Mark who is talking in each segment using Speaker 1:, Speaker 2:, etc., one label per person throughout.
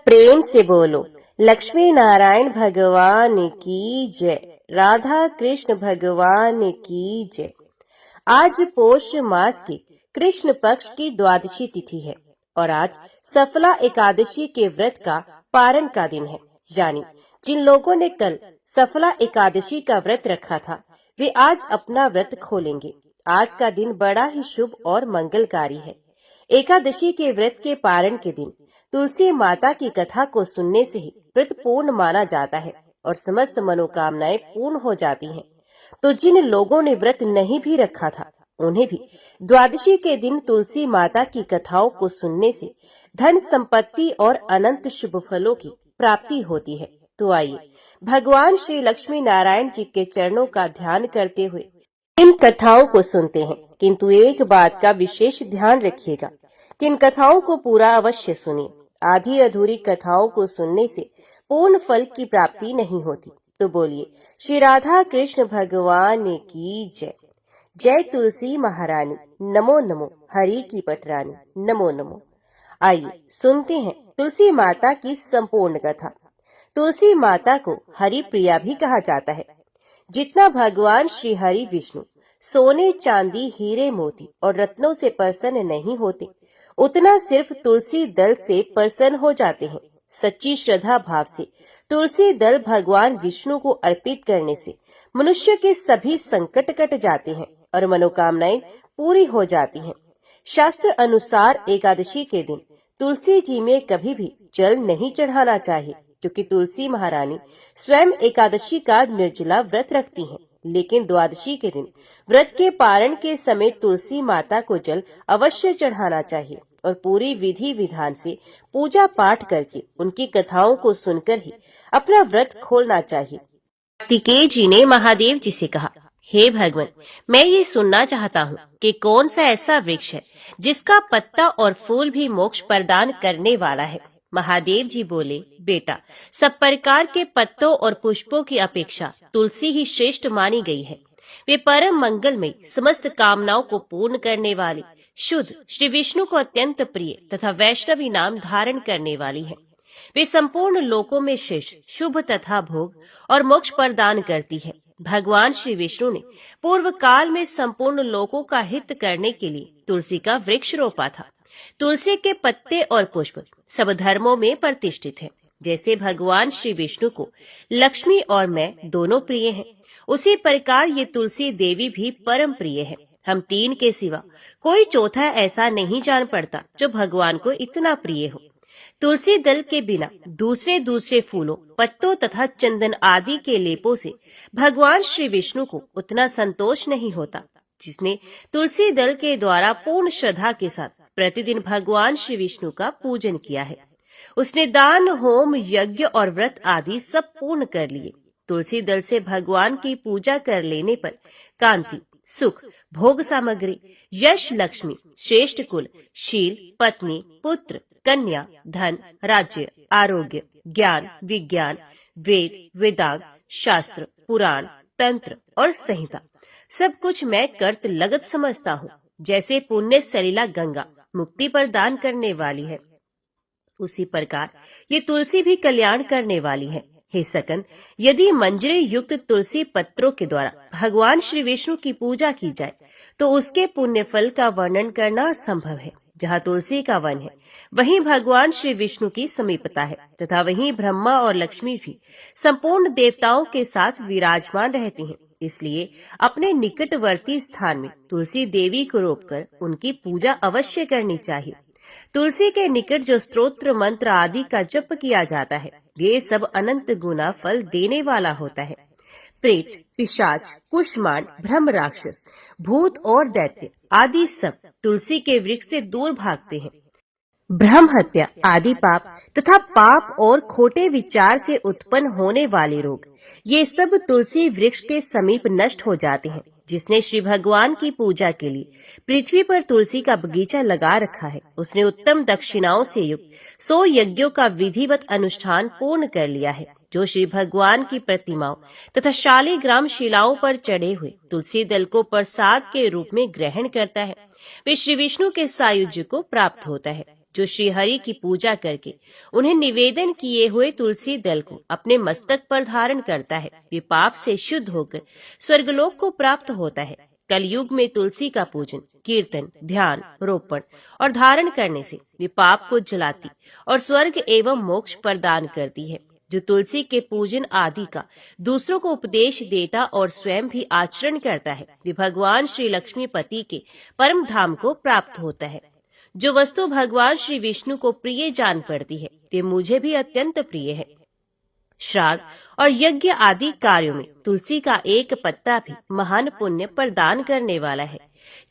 Speaker 1: प्रेम से बोलो लक्ष्मी नारायण भगवान की जय, राधा कृष्ण भगवान की जय। आज पोष मास के कृष्ण पक्ष की द्वादशी तिथि है और आज सफला एकादशी के व्रत का पारण का दिन है। यानी जिन लोगों ने कल सफला एकादशी का व्रत रखा था वे आज अपना व्रत खोलेंगे। आज का दिन बड़ा ही शुभ और मंगलकारी है। एकादशी के व्रत के पारण के दिन तुलसी माता की कथा को सुनने से ही व्रत पूर्ण माना जाता है और समस्त मनोकामनाएं पूर्ण हो जाती हैं। तो जिन लोगों ने व्रत नहीं भी रखा था उन्हें भी द्वादशी के दिन तुलसी माता की कथाओं को सुनने से धन संपत्ति और अनंत शुभ फलों की प्राप्ति होती है। तो आइए भगवान श्री लक्ष्मी नारायण जी के चरणों का ध्यान करते हुए इन कथाओं को सुनते हैं। किंतु एक बात का विशेष ध्यान रखिएगा कि इन कथाओं को पूरा अवश्य सुनिए। आधी अधूरी कथाओं को सुनने से पूर्ण फल की प्राप्ति नहीं होती। तो बोलिए श्री राधा कृष्ण भगवान की जय। जय तुलसी महारानी, नमो नमो हरि की पटरानी, नमो नमो। आइए सुनते हैं तुलसी माता की संपूर्ण कथा। तुलसी माता को हरि प्रिया भी कहा जाता है। जितना भगवान श्री हरि विष्णु सोने चांदी हीरे मोती और रत्नों से प्रसन्न नहीं होते, उतना सिर्फ तुलसी दल से प्रसन्न हो जाते हैं। सच्ची श्रद्धा भाव से तुलसी दल भगवान विष्णु को अर्पित करने से मनुष्य के सभी संकट कट जाते हैं और मनोकामनाएं पूरी हो जाती हैं। शास्त्र अनुसार एकादशी के दिन तुलसी जी में कभी भी जल नहीं चढ़ाना चाहिए, क्योंकि तुलसी महारानी स्वयं एकादशी का निर्जला व्रत रखती हैं। लेकिन द्वादशी के दिन व्रत के पारण के समय तुलसी माता को जल अवश्य चढ़ाना चाहिए और पूरी विधि विधान से पूजा पाठ करके उनकी कथाओं को सुनकर ही अपना व्रत खोलना चाहिए। कार्तिकेय जी ने महादेव जी से कहा, हे भगवान, मैं ये सुनना चाहता हूँ कि कौन सा ऐसा वृक्ष है जिसका पत्ता और फूल भी मोक्ष प्रदान करने वाला है। महादेव जी बोले, बेटा, सब प्रकार के पत्तों और पुष्पों की अपेक्षा तुलसी ही श्रेष्ठ मानी गई है। वे परम मंगल में समस्त कामनाओं को पूर्ण करने वाली, शुद्ध, श्री विष्णु को अत्यंत प्रिय तथा वैष्णवी नाम धारण करने वाली है। वे संपूर्ण लोकों में श्रेष्ठ, शुभ तथा भोग और मोक्ष प्रदान करती है। भगवान श्री विष्णु ने पूर्व काल में संपूर्ण लोकों का हित करने के लिए तुलसी का वृक्ष रोपा था। तुलसी के पत्ते और पुष्प सब धर्मों में प्रतिष्ठित हैं। जैसे भगवान श्री विष्णु को लक्ष्मी और मैं दोनों प्रिय हैं, उसी प्रकार ये तुलसी देवी भी परम प्रिय है। हम तीन के सिवा कोई चौथा ऐसा नहीं जान पड़ता जो भगवान को इतना प्रिय हो। तुलसी दल के बिना दूसरे फूलों, पत्तों तथा चंदन आदि के लेपों से भगवान श्री विष्णु को उतना संतोष नहीं होता। जिसने तुलसी दल के द्वारा पूर्ण श्रद्धा के साथ प्रतिदिन भगवान श्री विष्णु का पूजन किया है, उसने दान, होम, यज्ञ और व्रत आदि सब पूर्ण कर लिए। तुलसी दल से भगवान की पूजा कर लेने पर कांति, सुख, भोग सामग्री, यश, लक्ष्मी, श्रेष्ठ कुल, शील, पत्नी, पुत्र, कन्या, धन, राज्य, आरोग्य, ज्ञान, विज्ञान, वेद, वेदांत, शास्त्र, पुराण, तंत्र और संहिता सब कुछ मैं कर्त लगत समझता हूँ। जैसे पुण्य सलिला गंगा मुक्ति प्रदान करने वाली है, उसी प्रकार ये तुलसी भी कल्याण करने वाली है। हे सकन, यदि मंजरे युक्त तुलसी पत्रों के द्वारा भगवान श्री विष्णु की पूजा की जाए तो उसके पुण्य फल का वर्णन करना असंभव है। जहाँ तुलसी का वन है वहीं भगवान श्री विष्णु की समीपता है तथा वहीं ब्रह्मा और लक्ष्मी भी संपूर्ण देवताओं के साथ विराजमान रहती हैं। इसलिए अपने निकटवर्ती स्थान में तुलसी देवी को रोपकर उनकी पूजा अवश्य करनी चाहिए। तुलसी के निकट जो स्तोत्र मंत्र आदि का जप किया जाता है ये सब अनंत गुना फल देने वाला होता है। प्रेत, पिशाच, कुष्मांड, ब्रह्म राक्षस, भूत और दैत्य आदि सब तुलसी के वृक्ष से दूर भागते हैं। ब्रह्म हत्या आदि पाप तथा पाप और खोटे विचार से उत्पन्न होने वाले रोग ये सब तुलसी वृक्ष के समीप नष्ट हो जाते हैं। जिसने श्री भगवान की पूजा के लिए पृथ्वी पर तुलसी का बगीचा लगा रखा है, उसने उत्तम दक्षिणाओं से युक्त 100 यज्ञों का विधिवत अनुष्ठान पूर्ण कर लिया है। जो श्री भगवान की प्रतिमाओं तथा शालिग्राम शिलाओं पर चढ़े हुए तुलसी दल को प्रसाद के रूप में ग्रहण करता है, वे श्री विष्णु के सायुज्य को प्राप्त होता है। जो श्री हरि की पूजा करके उन्हें निवेदन किए हुए तुलसी दल को अपने मस्तक पर धारण करता है, वे पाप से शुद्ध होकर स्वर्गलोक को प्राप्त होता है। कलयुग में तुलसी का पूजन, कीर्तन, ध्यान, रोपण और धारण करने से वे पाप को जलाती और स्वर्ग एवं मोक्ष प्रदान करती है। जो तुलसी के पूजन आदि का दूसरों को उपदेश देता और स्वयं भी आचरण करता है, वे भगवान श्री लक्ष्मीपति के परम धाम को प्राप्त होता है। जो वस्तु भगवान श्री विष्णु को प्रिय जान पड़ती है, वे मुझे भी अत्यंत प्रिय है। श्राद्ध और यज्ञ आदि कार्यों में तुलसी का एक पत्ता भी महान पुण्य प्रदान करने वाला है।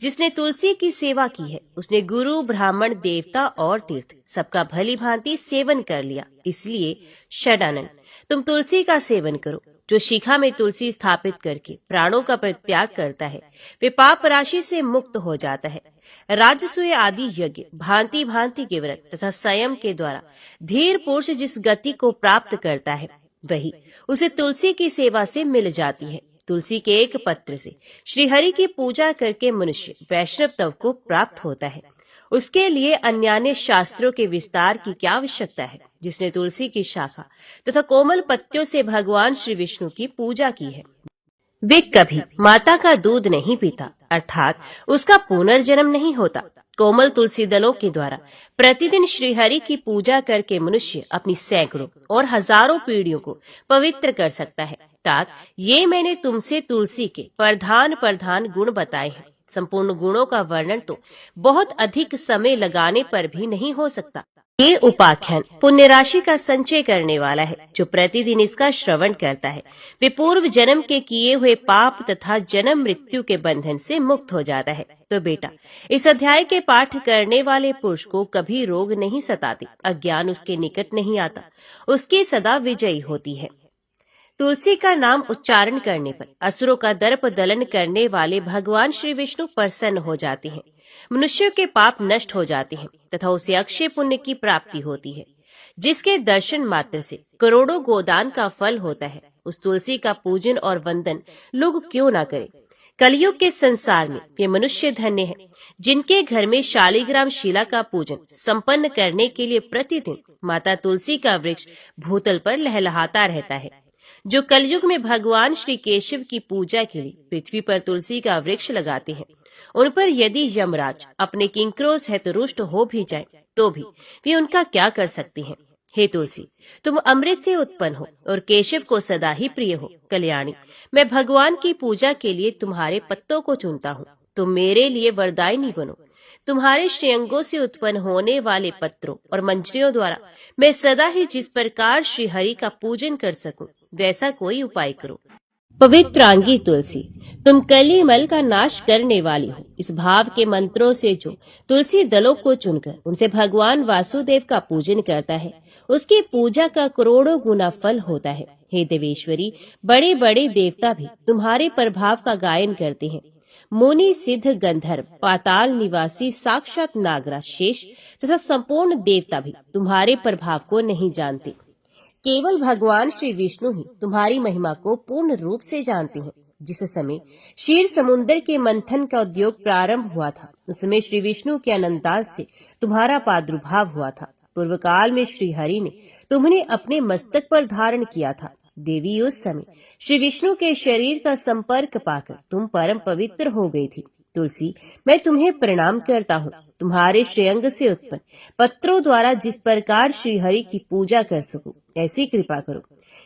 Speaker 1: जिसने तुलसी की सेवा की है, उसने गुरु, ब्राह्मण, देवता और तीर्थ सबका भली भांति सेवन कर लिया। इसलिए षडानन, तुम तुलसी का सेवन करो। जो शिखा में तुलसी स्थापित करके प्राणों का परित्याग करता है, वे पाप राशि से मुक्त हो जाता है। राजसूय आदि यज्ञ, भांति भांति के व्रत तथा संयम के द्वारा धीर पुरुष जिस गति को प्राप्त करता है, वही उसे तुलसी की सेवा से मिल जाती है। तुलसी के एक पत्र से श्री हरि की पूजा करके मनुष्य वैष्णव तव को प्राप्त होता है। उसके लिए अन्यान्य शास्त्रों के विस्तार की क्या आवश्यकता है। जिसने तुलसी की शाखा तथा कोमल पत्तियों से भगवान श्री विष्णु की पूजा की है, वे कभी माता का दूध नहीं पीता, अर्थात उसका पुनर्जन्म नहीं होता। कोमल तुलसी दलों के द्वारा प्रतिदिन श्री हरि की पूजा करके मनुष्य अपनी सैकड़ों और हजारों पीढ़ियों को पवित्र कर सकता है। तात, ये मैंने तुमसे तुलसी के प्रधान गुण बताए हैं। संपूर्ण गुणों का वर्णन तो बहुत अधिक समय लगाने पर भी नहीं हो सकता। ये उपाख्यान पुण्य राशि का संचय करने वाला है। जो प्रतिदिन इसका श्रवण करता है, वे पूर्व जन्म के किए हुए पाप तथा जन्म मृत्यु के बंधन से मुक्त हो जाता है। तो बेटा, इस अध्याय के पाठ करने वाले पुरुष को कभी रोग नहीं सताते, अज्ञान उसके निकट नहीं आता, उसकी सदा विजयी होती है। तुलसी का नाम उच्चारण करने पर असुरों का दर्प दलन करने वाले भगवान श्री विष्णु प्रसन्न हो जाते हैं। मनुष्यों के पाप नष्ट हो जाते हैं तथा उसे अक्षय पुण्य की प्राप्ति होती है। जिसके दर्शन मात्र से करोड़ों गोदान का फल होता है, उस तुलसी का पूजन और वंदन लोग क्यों ना करें। कलयुग के संसार में ये मनुष्य धन्य है, जिनके घर में शालिग्राम शिला का पूजन संपन्न करने के लिए प्रतिदिन माता तुलसी का वृक्ष भूतल पर लहलहाता रहता है। जो कलयुग में भगवान श्री केशव की पूजा के लिए पृथ्वी पर तुलसी का वृक्ष लगाते हैं, उन पर यदि यमराज अपने किंकरों सहित रुष्ट हो भी जाएं, तो भी वे उनका क्या कर सकती हैं। हे तुलसी, तुम अमृत से उत्पन्न हो और केशव को सदा ही प्रिय हो। कल्याणी, मैं भगवान की पूजा के लिए तुम्हारे पत्तों को चुनता हूँ। तुम मेरे लिए वरदायिनी बनो। तुम्हारे श्रेयंगों से उत्पन्न होने वाले पत्रों और मंजरियों द्वारा मैं सदा ही जिस प्रकार श्री हरि का पूजन कर सकूं, वैसा कोई उपाय करो। पवित्रांगी तुलसी, तुम कलिमल का नाश करने वाली हो। इस भाव के मंत्रों से जो तुलसी दलों को चुनकर उनसे भगवान वासुदेव का पूजन करता है, उसकी पूजा का करोड़ों गुना फल होता है। हे देवेश्वरी, बड़े बड़े देवता भी तुम्हारे प्रभाव का गायन करते हैं। मुनि, सिद्ध, गंधर्व, पाताल निवासी, साक्षात नागराज, शेष तथा संपूर्ण देवता भी तुम्हारे प्रभाव को नहीं जानते। केवल भगवान श्री विष्णु ही तुम्हारी महिमा को पूर्ण रूप से जानते हैं। जिस समय क्षीर समुद्र के मंथन का उद्योग प्रारंभ हुआ था, उस समय श्री विष्णु के अनंतांश से तुम्हारा प्रादुर्भाव हुआ था। पूर्व काल में श्री हरि ने तुम्हें अपने मस्तक पर धारण किया था। देवी, उस समय श्री विष्णु के शरीर का संपर्क पाकर तुम परम पवित्र हो गई थी। तुलसी, मैं तुम्हें प्रणाम करता हूँ। तुम्हारे श्रेयंग से उत्पन्न पत्रों द्वारा जिस प्रकार श्री हरि की पूजा कर सकूं, ऐसी कृपा करो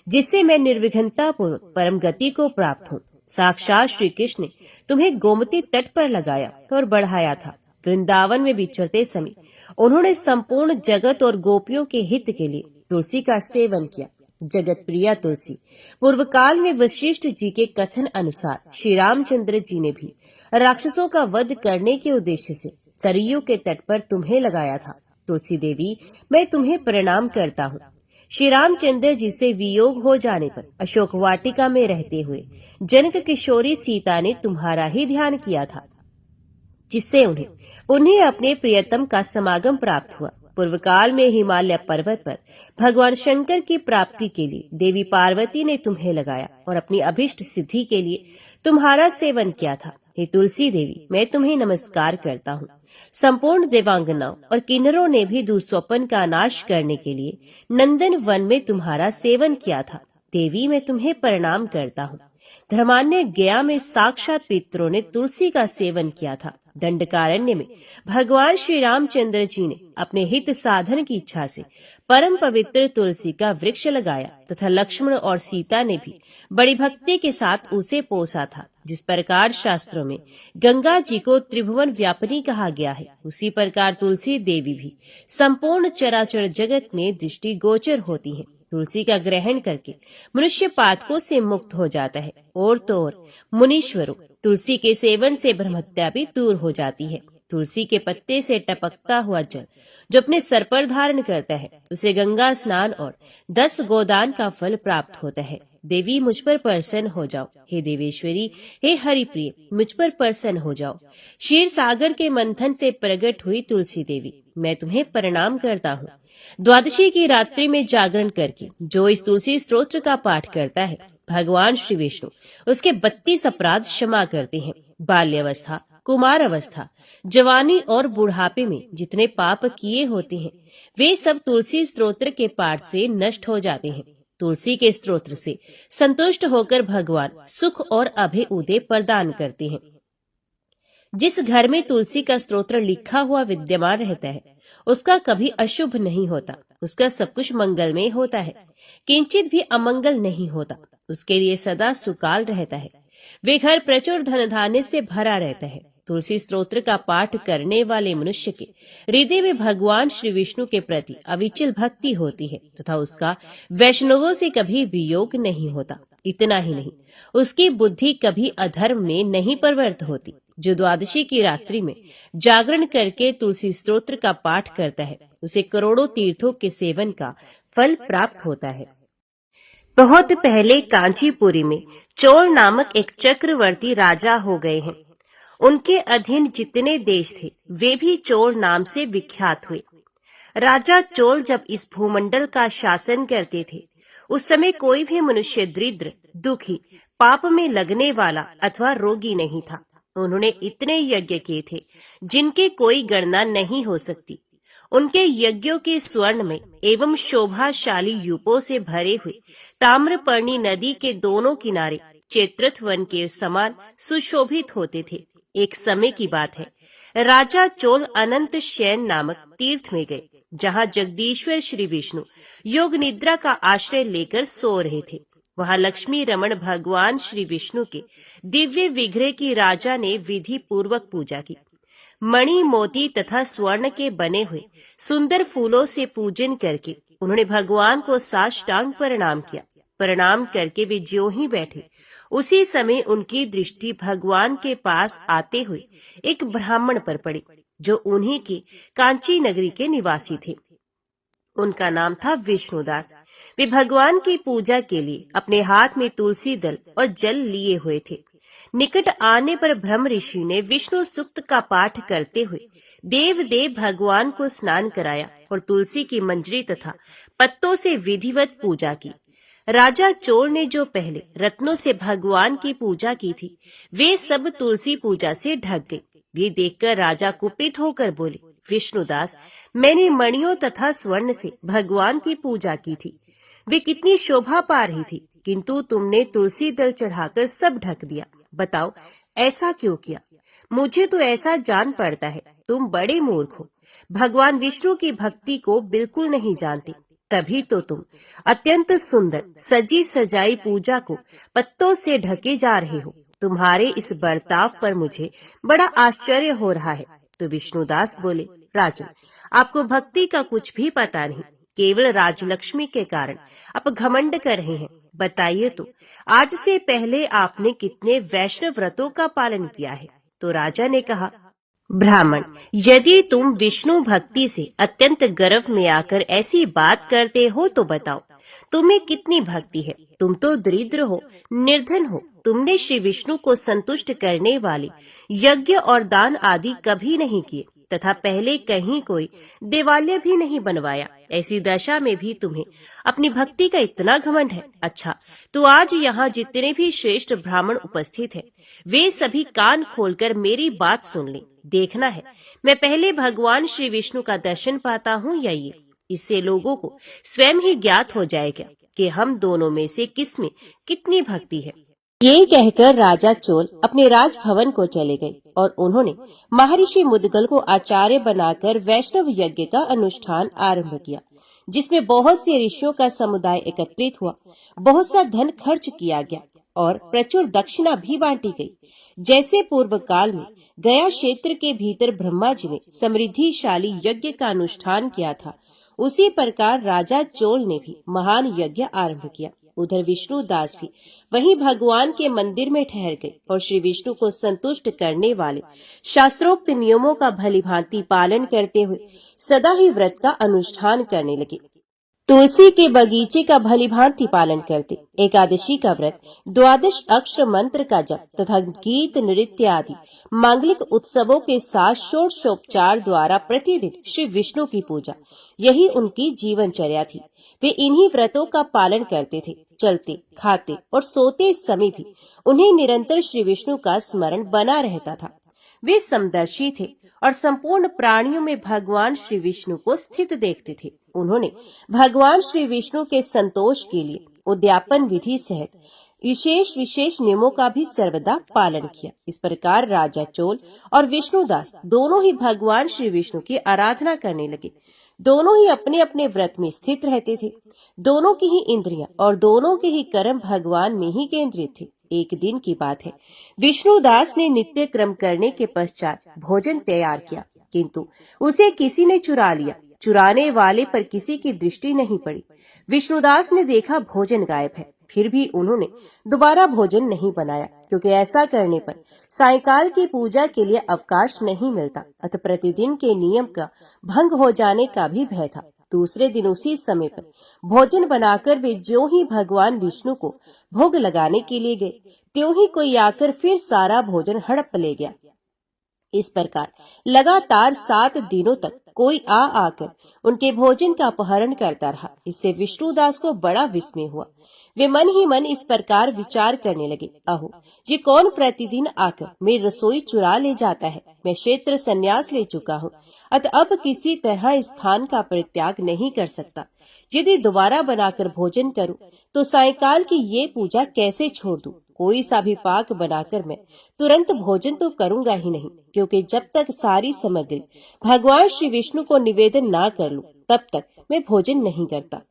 Speaker 1: जिससे मैं निर्विघ्नता पूर्वक परम गति को प्राप्त हूँ। साक्षात श्री कृष्ण ने तुम्हें गोमती तट पर लगाया और बढ़ाया था। वृंदावन में विचरते समय उन्होंने संपूर्ण जगत और गोपियों के हित के लिए तुलसी का सेवन किया। जगत प्रिया तुलसी, पूर्व काल में वशिष्ठ जी के कथन अनुसार श्री रामचंद्र जी ने भी राक्षसों का वध करने के उद्देश्य से सरयू के तट पर तुम्हें लगाया था। तुलसी देवी, मैं तुम्हें प्रणाम करता हूँ। श्री रामचंद्र जी से वियोग हो जाने पर अशोक वाटिका में रहते हुए जनक किशोरी सीता ने तुम्हारा ही ध्यान किया था, जिससे उन्हें अपने प्रियतम का समागम प्राप्त हुआ। पूर्व काल में हिमालय पर्वत पर भगवान शंकर की प्राप्ति के लिए देवी पार्वती ने तुम्हें लगाया और अपनी अभिष्ट सिद्धि के लिए तुम्हारा सेवन किया था। हे तुलसी देवी, मैं तुम्हें नमस्कार करता हूँ। संपूर्ण देवांगनाओं और किन्नरों ने भी दुस्वप्न का नाश करने के लिए नंदन वन में तुम्हारा सेवन किया था। देवी, मैं तुम्हें प्रणाम करता हूँ। धर्मान्य गया में साक्षात पितरों ने तुलसी का सेवन किया था। दंडकारण्य में भगवान श्री रामचंद्र जी ने अपने हित साधन की इच्छा से परम पवित्र तुलसी का वृक्ष लगाया तथा लक्ष्मण और सीता ने भी बड़ी भक्ति के साथ उसे पोसा था। जिस प्रकार शास्त्रों में गंगा जी को त्रिभुवन व्यापिनी कहा गया है, उसी प्रकार तुलसी देवी भी संपूर्ण चराचर जगत में दृष्टि गोचर होती है। तुलसी का ग्रहण करके मनुष्य पातकों से मुक्त हो जाता है। और तो और मुनीश्वरों, तुलसी के सेवन से ब्रह्महत्या भी दूर हो जाती है। तुलसी के पत्ते से टपकता हुआ जल जो अपने सर पर धारण करता है, उसे गंगा स्नान और 10 गोदान का फल प्राप्त होता है। देवी, मुझ पर प्रसन्न हो जाओ। हे देवेश्वरी, हे हरिप्रिय, मुझ पर प्रसन्न हो जाओ। क्षीर सागर के मंथन से प्रकट हुई तुलसी देवी, मैं तुम्हें प्रणाम करता हूँ। द्वादशी की रात्रि में जागरण करके जो इस तुलसी स्तोत्र का पाठ करता है, भगवान श्री विष्णु उसके 32 अपराध क्षमा करते हैं। बाल्यावस्था, कुमार अवस्था, जवानी और बुढ़ापे में जितने पाप किए होते हैं, वे सब तुलसी स्तोत्र के पाठ से नष्ट हो जाते हैं। तुलसी के स्तोत्र से संतुष्ट होकर भगवान सुख और अभय उदय प्रदान करते हैं। जिस घर में तुलसी का स्तोत्र लिखा हुआ विद्यमान रहता है, उसका कभी अशुभ नहीं होता, उसका सब कुछ मंगलमय होता है, किंचित भी अमंगल नहीं होता, उसके लिए सदा सुकाल रहता है। वे घर प्रचुर धन धान्य से भरा रहता है। तुलसी स्तोत्र का पाठ करने वाले मनुष्य के हृदय में भगवान श्री विष्णु के प्रति अविचल भक्ति होती है तथा उसका वैष्णवों से कभी वियोग नहीं होता। इतना ही नहीं, उसकी बुद्धि कभी अधर्म में नहीं प्रवृत्त होती। जो द्वादशी की रात्रि में जागरण करके तुलसी स्तोत्र का पाठ करता है, उसे करोड़ों तीर्थों के सेवन का फल प्राप्त होता है। बहुत पहले कांचीपुरी में चोल नामक एक चक्रवर्ती राजा हो गए हैं। उनके अधीन जितने देश थे, वे भी चोल नाम से विख्यात हुए। राजा चोल जब इस भूमंडल का शासन करते थे, उस समय कोई भी मनुष्य दरिद्र, दुखी, पाप में लगने वाला अथवा रोगी नहीं था। उन्होंने इतने यज्ञ किए थे जिनके कोई गणना नहीं हो सकती। उनके यज्ञों के स्वर्ण में एवं शोभाशाली यूपों से भरे हुए ताम्रपर्णी नदी के दोनों किनारे चैत्रथ वन के समान सुशोभित होते थे। एक समय की बात है, राजा चोल अनंत शयन नामक तीर्थ में गए, जहाँ जगदीश्वर श्री विष्णु योग निद्रा का आश्रय लेकर सो रहे थे। वहाँ लक्ष्मी रमण भगवान श्री विष्णु के दिव्य विग्रह की राजा ने विधि पूर्वक पूजा की। मणि, मोती तथा स्वर्ण के बने हुए सुंदर फूलों से पूजन करके उन्होंने भगवान को साष्टांग प्रणाम किया। प्रणाम करके वे ज्यों ही बैठे, उसी समय उनकी दृष्टि भगवान के पास आते हुए एक ब्राह्मण पर पड़ी, जो उन्हीं के कांची नगरी के निवासी थे। उनका नाम था विष्णुदास। वे भगवान की पूजा के लिए अपने हाथ में तुलसी दल और जल लिए हुए थे। निकट आने पर ब्रह्म ऋषि ने विष्णु सूक्त का पाठ करते हुए देव भगवान को स्नान कराया और तुलसी की मंजरी तथा पत्तों से विधिवत पूजा की। राजा चोल ने जो पहले रत्नों से भगवान की पूजा की थी, वे सब तुलसी पूजा से ढक गए। ये देखकर राजा कुपित होकर बोले, विष्णुदास, मैंने मणियों तथा स्वर्ण से भगवान की पूजा की थी, वे कितनी शोभा पा रही थी, किंतु तुमने तुलसी दल चढ़ाकर सब ढक दिया। बताओ ऐसा क्यों किया? मुझे तो ऐसा जान पड़ता है तुम बड़े मूर्ख हो, भगवान विष्णु की भक्ति को बिल्कुल नहीं जानते। तभी तो तुम अत्यंत सुंदर सजी सजाई पूजा को पत्तों से ढके जा रहे हो। तुम्हारे इस बर्ताव पर मुझे बड़ा आश्चर्य हो रहा है। तो विष्णुदास बोले, राजन, आपको भक्ति का कुछ भी पता नहीं, केवल राजलक्ष्मी के कारण आप घमंड कर रहे हैं। बताइए तो, आज से पहले आपने कितने वैष्णव व्रतों का पालन किया है? तो राजा ने कहा, ब्राह्मण, यदि तुम विष्णु भक्ति से अत्यंत गर्व में आकर ऐसी बात करते हो तो बताओ, तुम्हें कितनी भक्ति है? तुम तो दरिद्र हो, निर्धन हो। तुमने श्री विष्णु को संतुष्ट करने वाले यज्ञ और दान आदि कभी नहीं किए तथा पहले कहीं कोई देवालय भी नहीं बनवाया। ऐसी दशा में भी तुम्हें अपनी भक्ति का इतना घमंड है। अच्छा, तो आज यहाँ जितने भी श्रेष्ठ ब्राह्मण उपस्थित हैं, वे सभी कान खोलकर मेरी बात सुन लें। देखना है मैं पहले भगवान श्री विष्णु का दर्शन पाता हूँ या ये। इससे लोगों को स्वयं ही ज्ञात हो जाएगा कि हम दोनों में से किसमें कितनी भक्ति है। ये कहकर राजा चोल अपने राजभवन को चले गए और उन्होंने महर्षि मुद्गल को आचार्य बनाकर वैष्णव यज्ञ का अनुष्ठान आरंभ किया, जिसमें बहुत से ऋषियों का समुदाय एकत्रित हुआ, बहुत सा धन खर्च किया गया और प्रचुर दक्षिणा भी बांटी गई। जैसे पूर्व काल में गया क्षेत्र के भीतर ब्रह्मा जी ने समृद्धिशाली यज्ञ का अनुष्ठान किया था, उसी प्रकार राजा चोल ने भी महान यज्ञ आरंभ किया। उधर विष्णुदास भी वहीं भगवान के मंदिर में ठहर गए और श्री विष्णु को संतुष्ट करने वाले शास्त्रोक्त नियमों का भलीभांति पालन करते हुए सदा ही व्रत का अनुष्ठान करने लगे। तुलसी के बगीचे का भलीभांति पालन करते, एकादशी का व्रत, द्वादश अक्षर मंत्र का जप तथा गीत नृत्य आदि मांगलिक उत्सवों के साथ षोडशोपचार द्वारा प्रतिदिन श्री विष्णु की पूजा, यही उनकी जीवनचर्या थी। वे इन्हीं व्रतों का पालन करते थे। चलते, खाते और सोते समय भी उन्हें निरंतर श्री विष्णु का स्मरण बना रहता था। वे समदर्शी थे और संपूर्ण प्राणियों में भगवान श्री विष्णु को स्थित देखते थे। उन्होंने भगवान श्री विष्णु के संतोष के लिए उद्यापन विधि सहित विशेष नियमों का भी सर्वदा पालन किया। इस प्रकार राजा चोल और विष्णुदास दोनों ही भगवान श्री विष्णु की आराधना करने लगे। दोनों ही अपने अपने व्रत में स्थित रहते थे। दोनों की ही इंद्रियां और दोनों के ही कर्म भगवान में ही केंद्रित थे। एक दिन की बात है, विष्णुदास ने नित्य क्रम करने के पश्चात भोजन तैयार किया, किंतु उसे किसी ने चुरा लिया। चुराने वाले पर किसी की दृष्टि नहीं पड़ी। विष्णुदास ने देखा भोजन गायब है, फिर भी उन्होंने दोबारा भोजन नहीं बनाया, क्योंकि ऐसा करने पर सायंकाल की पूजा के लिए अवकाश नहीं मिलता, अतः प्रतिदिन के नियम का भंग हो जाने का भी भय था। दूसरे दिन उसी समय पर भोजन बनाकर वे ज्यों ही भगवान विष्णु को भोग लगाने के लिए गए, त्यों ही कोई आकर फिर सारा भोजन हड़प ले गया। इस प्रकार लगातार 7 दिनों तक कोई आकर उनके भोजन का अपहरण करता रहा। इससे विष्णुदास को बड़ा विस्मय हुआ। वे मन ही मन इस प्रकार विचार करने लगे, अहो, ये कौन प्रतिदिन आकर मेरी रसोई चुरा ले जाता है। मैं क्षेत्र संन्यास ले चुका हूँ, अतः अब किसी तरह स्थान का परित्याग नहीं कर सकता। यदि दोबारा बनाकर भोजन करूं, तो सायंकाल की ये पूजा कैसे छोड़ दूं? कोई सा भी पाक बनाकर मैं तुरंत भोजन तो करूंगा ही नहीं, क्योंकि जब तक सारी सामग्री भगवान श्री विष्णु को निवेदन ना कर लूं, तब तक मैं भोजन नहीं करता।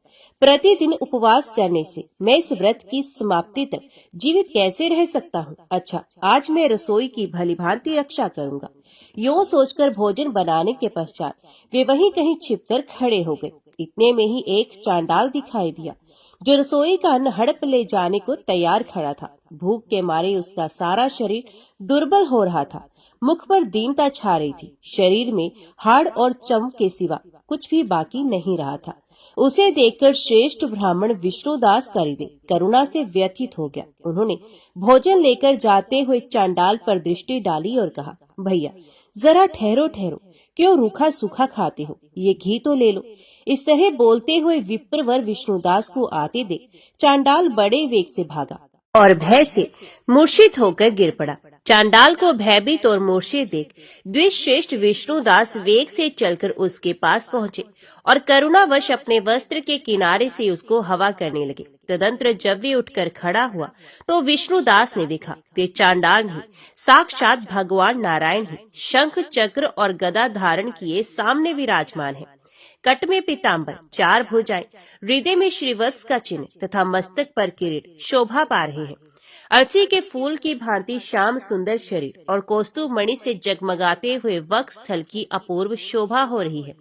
Speaker 1: प्रतिदिन उपवास करने से मैं इस व्रत की समाप्ति तक जीवित कैसे रह सकता हूँ? अच्छा, आज मैं रसोई की भलीभांति रक्षा करूंगा। यूं सोचकर भोजन बनाने के पश्चात वे वहीं कहीं छिपकर खड़े हो गए। इतने में ही एक चांडाल दिखाई दिया, जो रसोई का अन्न हड़प ले जाने को तैयार खड़ा था। भूख के मारे उसका सारा शरीर दुर्बल हो रहा था। मुख पर दीनता छा रही थी। शरीर में हाड़ और चम के सिवा कुछ भी बाकी नहीं रहा था। उसे देखकर श्रेष्ठ ब्राह्मण विष्णुदास करिदे करुणा से व्यथित हो गया। उन्होंने भोजन लेकर जाते हुए चांडाल पर दृष्टि डाली और कहा, भैया जरा ठहरो ठहरो, क्यों रूखा सूखा खाते हो? ये घी तो ले लो। इस तरह बोलते हुए विप्रवर विष्णुदास को आते देख चांडाल बड़े वेग से भागा और भय से मूर्छित होकर गिर पड़ा। चांडाल को भयभीत और मूर्छित देख द्विश्रेष्ठ विष्णुदास वेग से चलकर उसके पास पहुँचे और करुणावश अपने वस्त्र के किनारे से उसको हवा करने लगे। तदंतर जब वे उठकर खड़ा हुआ तो विष्णुदास ने देखा वे चांडाल नहीं, साक्षात भगवान नारायण ही शंख चक्र और गदा धारण किए सामने विराजमान है। कट में पीताम्बर, 4 भुजाएं, हृदय में श्रीवत्स का चिन्ह तथा मस्तक पर किरीट शोभा पा रहे हैं। अर्ची के फूल की भांति श्याम सुंदर शरीर और कौस्तुभ मणि से जगमगाते हुए वक्ष स्थल की अपूर्व शोभा हो रही है।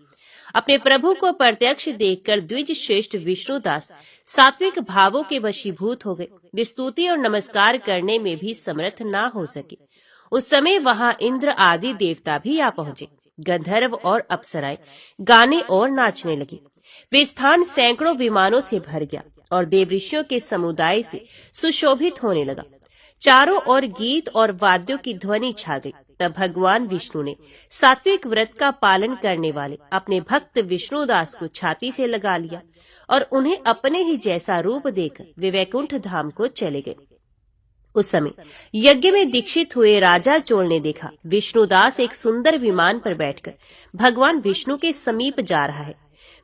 Speaker 1: अपने प्रभु को प्रत्यक्ष देखकर द्विज श्रेष्ठ विष्णुदास सात्विक भावों के वशीभूत हो गए। वे स्तुति और नमस्कार करने में भी समर्थ ना हो सके। उस समय वहां इंद्र आदि देवता भी आ पहुंचे। गंधर्व और अप्सराएं गाने और नाचने लगे। वे स्थान सैकड़ों विमानों से भर गया और देवऋषियों के समुदाय से सुशोभित होने लगा। चारों ओर गीत और वाद्यों की ध्वनि छा गई। तब भगवान विष्णु ने सात्विक व्रत का पालन करने वाले अपने भक्त विष्णुदास को छाती से लगा लिया और उन्हें अपने ही जैसा रूप देकर वे वैकुंठ धाम को चले गए। उस समय यज्ञ में दीक्षित हुए राजा चोल ने देखा विष्णुदास एक सुंदर विमान पर बैठकर भगवान विष्णु के समीप जा रहा है।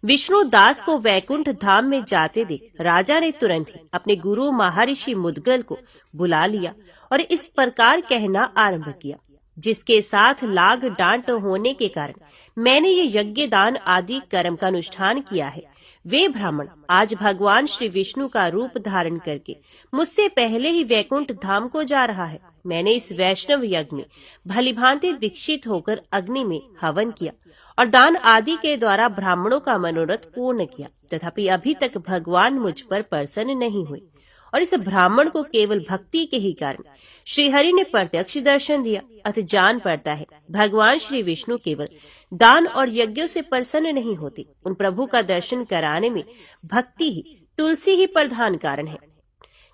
Speaker 1: विष्णुदास को वैकुंठ धाम में जाते देख राजा ने तुरंत ही अपने गुरु महर्षि मुद्गल को बुला लिया और इस प्रकार कहना आरंभ किया, जिसके साथ लाग डांट होने के कारण मैंने ये यज्ञ दान आदि कर्म का अनुष्ठान किया है, वे ब्राह्मण आज भगवान श्री विष्णु का रूप धारण करके मुझसे पहले ही वैकुंठ धाम को जा रहा है। मैंने इस वैष्णव यज्ञ में भलीभांति दीक्षित होकर अग्नि में हवन किया और दान आदि के द्वारा ब्राह्मणों का मनोरथ पूर्ण किया, तथापि अभी तक भगवान मुझ पर प्रसन्न नहीं हुए और इस ब्राह्मण को केवल भक्ति के ही कारण श्रीहरि ने प्रत्यक्ष दर्शन दिया। अतः जान पड़ता है भगवान श्री विष्णु केवल दान और यज्ञों से प्रसन्न नहीं होते, उन प्रभु का दर्शन कराने में भक्ति ही, तुलसी ही प्रधान कारण है।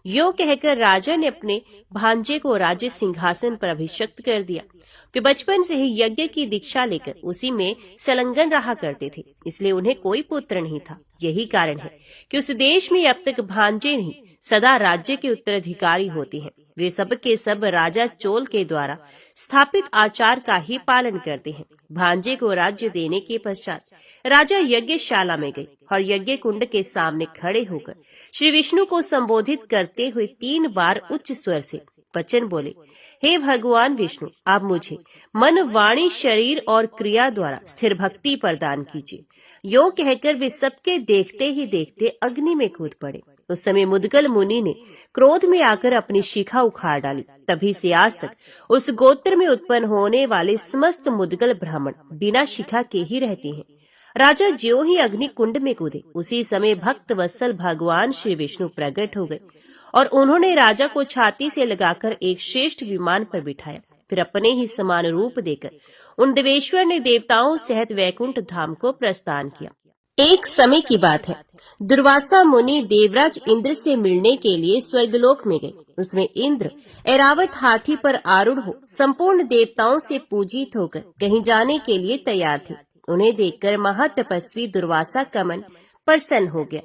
Speaker 1: यो कहकर राजा ने अपने भांजे को राज्य सिंहासन पर अभिषिक्त कर दिया। वे बचपन से ही यज्ञ की दीक्षा लेकर उसी में संलग्न रहा करते थे, इसलिए उन्हें कोई पुत्र नहीं था। यही कारण है कि उस देश में अब तक भांजे नहीं सदा राज्य के उत्तराधिकारी होते हैं। वे सब के सब राजा चोल के द्वारा स्थापित आचार का ही पालन करते हैं। भांजे को राज्य देने के पश्चात राजा यज्ञशाला में गए और यज्ञ कुंड के सामने खड़े होकर श्री विष्णु को संबोधित करते हुए 3 बार उच्च स्वर से वचन बोले, हे भगवान विष्णु, आप मुझे मन, वाणी, शरीर और क्रिया द्वारा स्थिर भक्ति प्रदान कीजिए। यो कहकर वे सबके देखते ही देखते अग्नि में कूद पड़े। उस समय मुद्गल मुनि ने क्रोध में आकर अपनी शिखा उखाड़ डाली। तभी से आज तक उस गोत्र में उत्पन्न होने वाले समस्त मुद्गल ब्राह्मण बिना शिखा के ही रहते हैं। राजा ज्यों ही अग्नि कुंड में कूदे, उसी समय भक्त वत्सल भगवान श्री विष्णु प्रकट हो गए और उन्होंने राजा को छाती से लगाकर एक श्रेष्ठ विमान पर बिठाया। फिर अपने ही समान रूप देकर उन देवेश्वर ने देवताओं सहित वैकुंठ धाम को प्रस्थान किया। एक समय की बात है, दुर्वासा मुनि देवराज इंद्र से मिलने के लिए स्वर्गलोक में गए। उसमें इंद्र ऐरावत हाथी पर आरूढ़ हो संपूर्ण देवताओं से पूजित होकर कहीं जाने के लिए तैयार थे। उन्हें देखकर महातपस्वी दुर्वासा का मन प्रसन्न हो गया।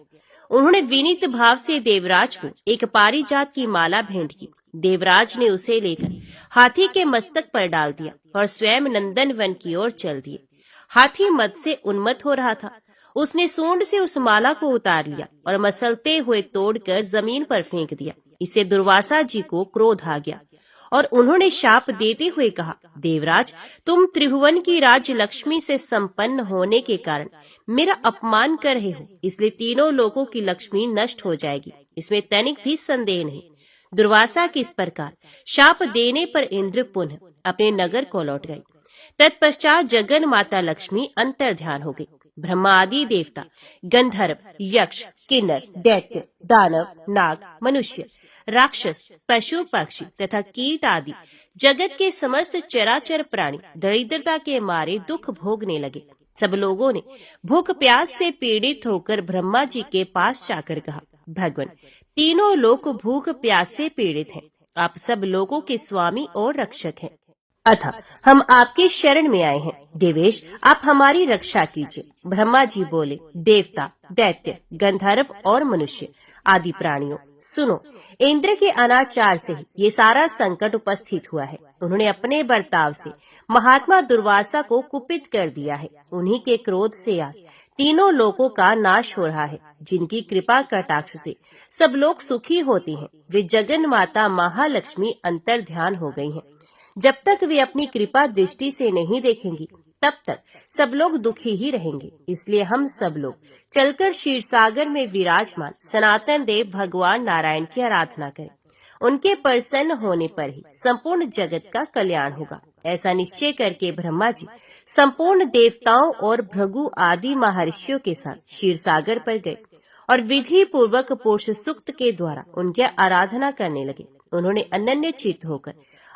Speaker 1: उन्होंने विनीत भाव से देवराज को एक पारिजात की माला भेंट की। देवराज ने उसे लेकर हाथी के मस्तक पर डाल दिया और स्वयं नंदन वन की ओर चल दिए। हाथी मद से उन्मत्त हो रहा था। उसने सूंड से उस माला को उतार लिया और मसलते हुए तोड़कर जमीन पर फेंक दिया। इससे दुर्वासा जी को क्रोध आ गया और उन्होंने शाप देते हुए कहा, देवराज, तुम त्रिभुवन की राज्य लक्ष्मी से संपन्न होने के कारण मेरा अपमान कर रहे हो, इसलिए तीनों लोगों की लक्ष्मी नष्ट हो जाएगी, इसमें तनिक भी संदेह नहीं। दुर्वासा के इस प्रकार शाप देने पर इंद्र पुनः अपने नगर को लौट गए। तत्पश्चात जगन माता लक्ष्मी अंतर ध्यान हो गई। ब्रह्मा आदि देवता, गंधर्व, यक्ष, किन्नर, दैत्य, दानव, नाग, मनुष्य, राक्षस, पशु, पक्षी तथा कीट आदि जगत के समस्त चराचर प्राणी दरिद्रता के मारे दुख भोगने लगे। सब लोगों ने भूख प्यास से पीड़ित होकर ब्रह्मा जी के पास जाकर कहा, भगवान, तीनों लोग भूख प्यास से पीड़ित हैं। आप सब लोगों के स्वामी और रक्षक हैं, अतः हम आपके शरण में आए हैं। देवेश, आप हमारी रक्षा कीजिए। ब्रह्मा जी बोले, देवता, दैत्य, गंधर्व और मनुष्य आदि प्राणियों, सुनो, इंद्र के अनाचार से ही ये सारा संकट उपस्थित हुआ है। उन्होंने अपने बर्ताव से महात्मा दुर्वासा को कुपित कर दिया है। उन्हीं के क्रोध से आज तीनों लोगों का नाश हो रहा है। जिनकी कृपा कटाक्ष से सब लोग सुखी होते हैं, वे जगन माता महालक्ष्मी अंतर ध्यान हो गई हैं। जब तक वे अपनी कृपा दृष्टि से नहीं देखेंगी, तब तक सब लोग दुखी ही रहेंगे। इसलिए हम सब लोग चलकर क्षीर सागर में विराजमान सनातन देव भगवान नारायण की आराधना करें। उनके प्रसन्न होने पर ही संपूर्ण जगत का कल्याण होगा। ऐसा निश्चय करके ब्रह्मा जी संपूर्ण देवताओं और भृगु आदि महर्षियों के साथ क्षीर सागर पर गए और विधि पूर्वक पुरुष सूक्त के द्वारा उनकी आराधना करने लगे। उन्होंने अनन्य चित्त होकर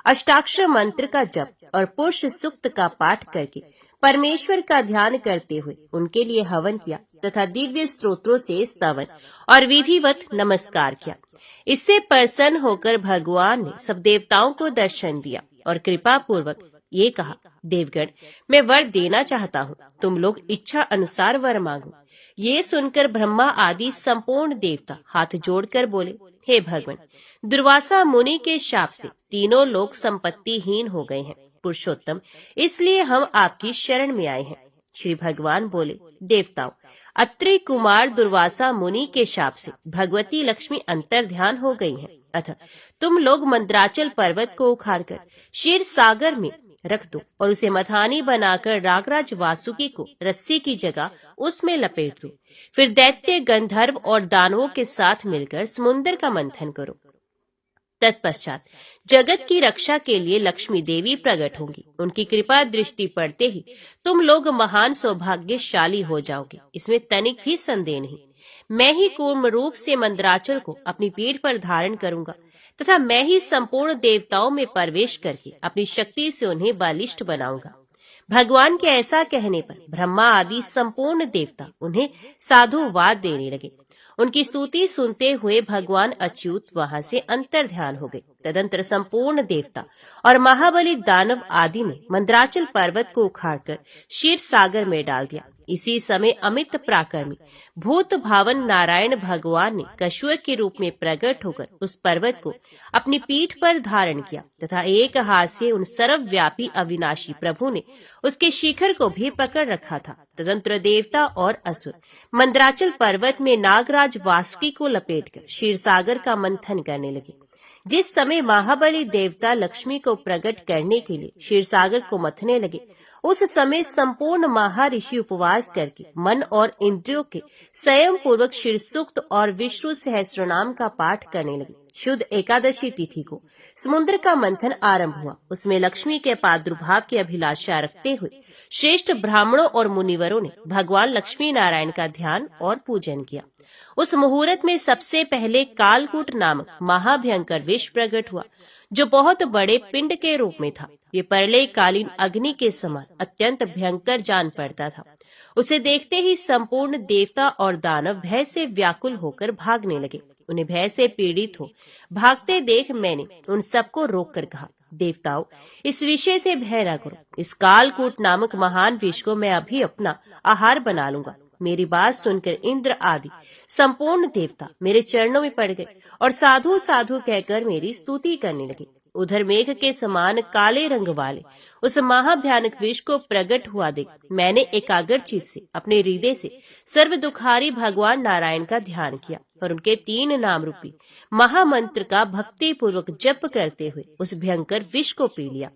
Speaker 1: अष्टाक्षर मंत्र का जप और पुरुष सूक्त का पाठ करके परमेश्वर का ध्यान करते हुए उनके लिए हवन किया तथा दिव्य स्तोत्रों से स्तवन और विधिवत नमस्कार किया। इससे प्रसन्न होकर भगवान ने सब देवताओं को दर्शन दिया और कृपा पूर्वक ये कहा, देवगण, मैं वर देना चाहता हूँ, तुम लोग इच्छा अनुसार वर मांगो। ये सुनकर ब्रह्मा आदि संपूर्ण देवता हाथ जोड़कर बोले, हे भगवान, दुर्वासा मुनि के शाप से तीनों लोग संपत्तिहीन हो गए हैं। पुरुषोत्तम, इसलिए हम आपकी शरण में आए हैं। श्री भगवान बोले, देवताओं, अत्रि कुमार दुर्वासा मुनि के शाप से भगवती लक्ष्मी अंतर्ध्यान हो गई हैं। अतः तुम लोग मंद्राचल पर्वत को उखाड़कर क्षीर सागर में रख दो और उसे मथानी बनाकर नागराज वासुकी को रस्सी की जगह उसमें लपेट दो। फिर दैत्य, गंधर्व और दानवों के साथ मिलकर समुद्र का मंथन करो। तत्पश्चात जगत की रक्षा के लिए लक्ष्मी देवी प्रकट होंगी। उनकी कृपा दृष्टि पड़ते ही तुम लोग महान सौभाग्यशाली हो जाओगे, इसमें तनिक भी संदेह नहीं। मैं ही कूर्म रूप से मंदराचल को अपनी पीठ पर धारण करूंगा तथा मैं ही संपूर्ण देवताओं में प्रवेश करके अपनी शक्ति से उन्हें बलिष्ठ बनाऊंगा। भगवान के ऐसा कहने पर ब्रह्मा आदि संपूर्ण देवता उन्हें साधुवाद देने लगे। उनकी स्तुति सुनते हुए भगवान अच्युत वहां से अंतर्ध्यान हो गए। तदंतर संपूर्ण देवता और महाबली दानव आदि ने मंदराचल पर्वत को उखाड़कर क्षीर सागर में डाल दिया। इसी समय अमित पराक्रमी भूत भावन नारायण भगवान ने कछुए के रूप में प्रकट होकर उस पर्वत को अपनी पीठ पर धारण किया तथा एक हाथ से उन सर्वव्यापी अविनाशी प्रभु ने उसके शिखर को भी पकड़ रखा था। तदंतर देवता और असुर मंदराचल पर्वत में नागराज वासुकी को लपेटकर क्षीर सागर का मंथन करने लगे। जिस समय महाबली देवता लक्ष्मी को प्रकट करने के लिए क्षीर सागर को मथने लगे, उस समय संपूर्ण महाऋषि उपवास करके मन और इंद्रियों के संयम पूर्वक क्षीर सूक्त और विष्णु सहस्त्रनाम का पाठ करने लगे। शुद्ध एकादशी तिथि को समुद्र का मंथन आरंभ हुआ। उसमें लक्ष्मी के प्रादुर्भाव की अभिलाषा रखते हुए श्रेष्ठ ब्राह्मणों और मुनिवरों ने भगवान लक्ष्मी नारायण का ध्यान और पूजन किया। उस मुहूर्त में सबसे पहले कालकूट नामक महाभयंकर विष प्रकट हुआ, जो बहुत बड़े पिंड के रूप में था। ये प्रलय कालीन अग्नि के समान अत्यंत भयंकर जान पड़ता था। उसे देखते ही संपूर्ण देवता और दानव भय से व्याकुल होकर भागने लगे। उन्हें भय से पीड़ित हो भागते देख मैंने उन सबको रोककर कहा, देवताओं, इस विषय से भय न करो। इस कालकूट नामक महान विष को मैं अभी अपना आहार बना लूंगा। मेरी बात सुनकर इंद्र आदि संपूर्ण देवता मेरे चरणों में पड़ गए और साधु साधु कहकर मेरी स्तुति करने लगे। उधर मेघ के समान काले रंग वाले उस महाभयानक विष को प्रकट हुआ देख मैंने एकाग्र चित्त से अपने हृदय से सर्व दुखारी भगवान नारायण का ध्यान किया और उनके 3 नाम रूपी महामंत्र का भक्ति पूर्वक जप करते हुए उस भयंकर विष को पी लिया।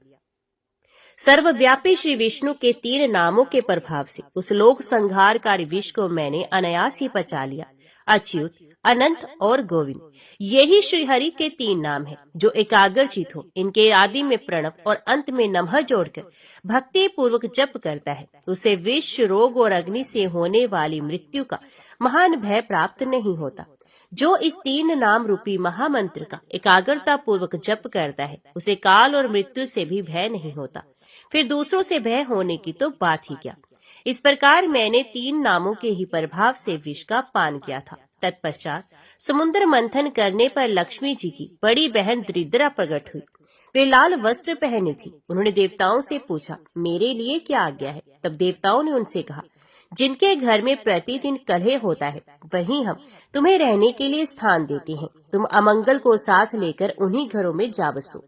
Speaker 1: सर्वव्यापी श्री विष्णु के 3 नामों के प्रभाव से उस लोक संहारकारी विष को मैंने अनायास ही पचा लिया। अच्युत, अनंत और गोविंद, यही श्री हरि के 3 नाम हैं, जो एकाग्रचित हो। इनके आदि में प्रणव और अंत में नमः जोड़कर भक्ति पूर्वक जप करता है, उसे विष, रोग और अग्नि से होने वाली मृत्यु का महान भय प्राप्त नहीं होता। जो इस 3 नाम रूपी महामंत्र का एकाग्रता पूर्वक जप करता है, उसे काल और मृत्यु से भी भय नहीं होता। फिर दूसरों से भय होने की तो बात ही क्या। इस प्रकार मैंने 3 नामों के ही प्रभाव से विष का पान किया था। तत्पश्चात समुद्र मंथन करने पर लक्ष्मी जी की बड़ी बहन दरिद्रा प्रकट हुई। वे लाल वस्त्र पहने थी। उन्होंने देवताओं से पूछा, मेरे लिए क्या आज्ञा है? तब देवताओं ने उनसे कहा, जिनके घर में प्रतिदिन कलह होता है, वहीं हम तुम्हें रहने के लिए स्थान देते हैं। तुम अमंगल को साथ लेकर उन्हीं घरों में जा बसो,